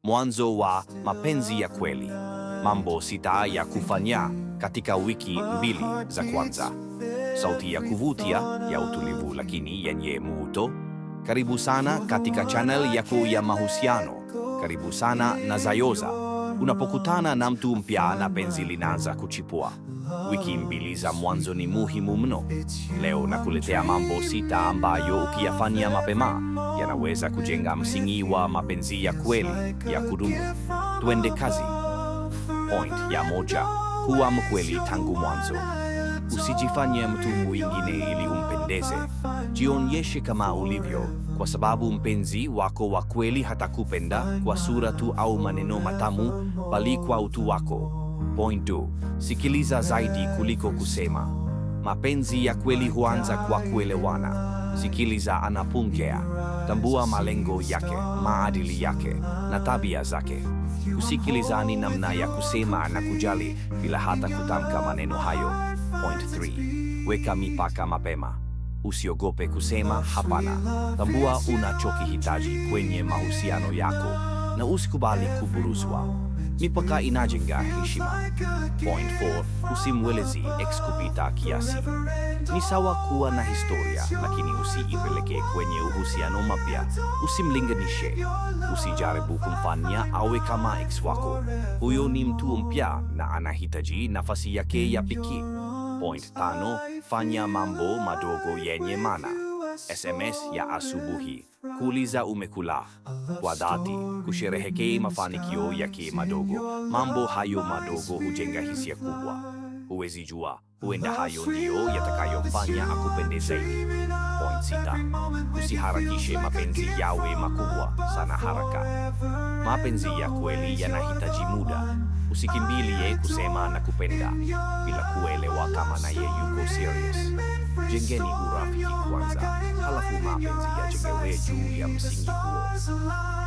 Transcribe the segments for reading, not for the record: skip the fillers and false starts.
Mwanzo wa mapenzi ya kweli. Mambo sita ya kufanya katika wiki 2 za kwanza. Sauti ya kuvutia ya utulivu lakini yenye mvuto. Karibu sana katika channel yako ya mahusiano. Karibu sana na Zayoza. Unapokutana na mtu mpya na penzi linaanza kuchipua. Wiki 2 za mwanzo ni muhimu mno. Leo nakuletea mambo sita ambayo ukiyafanya mapema yanaweza kujenga msingi wa mapenzi ya kweli ya kudumu. Twende kazi. Point ya 1: kuwa mkweli tangu mwanzo. Usijifanye mtu mwingine ili umpendeze. Jionyeshe kama ulivyo, kwa sababu mpenzi wako wa kweli hatakupenda kwa sura tu au maneno matamu, bali kwa utu wako. Point 2: sikiliza zaidi kuliko kusema. Mapenzi ya kweli huanza kwa kuelewana. Sikiliza anapoongea. Tambua malengo yake, maadili yake na tabia zake. Kusikiliza ni namna ya kusema na kujali bila hata kutamka maneno hayo. Point 3: weka mipaka mapema. Usiogope kusema hapana. Tambua unachokihitaji kwenye mahusiano yako na usikubali kuburuzwa. Mipaka inajenga heshima. Point 4: usimwelezi ex kupita kiasi. Ni sawa kuwa na historia, lakini usiipeleke kwenye uhusiano mpya. Usimlinganishe. Usijaribu kumfanya awe kama ex wako. Huyo ni mtu mpya na anahitaji nafasi yake ya pekee. Point 5: fanya mambo madogo yenye maana. SMS ya asubuhi, kuuliza umekula kwa dhati, kusherehekea mafanikio yake madogo. Mambo hayo madogo hujenga hisia kubwa. Huwezi jua, huenda hayo ndiyo yatakayomfanya akupende zaidi. Point 6: usiharakishe mapenzi yawe makubwa sana haraka. Mapenzi ya kweli yanahitaji muda. Usikimbilie kusema na kupenda bila kuelewa kama naye yuko serious. Jengeni urafiki kwanza, halafu mapenzi yajengewe juu ya msingi huo.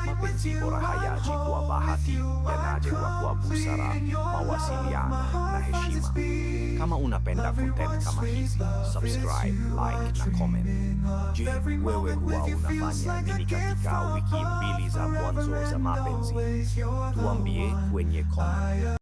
Mapenzi bora hayaji kwa bahati, yanajengwa kwa busara, mawasiliano na heshima. Kama unapenda content kama hizi, subscribe, like na comment. Je, wewe huwa unafanya nini katika wiki 2 za mwanzo za mapenzi? Tuambie kwenye comment.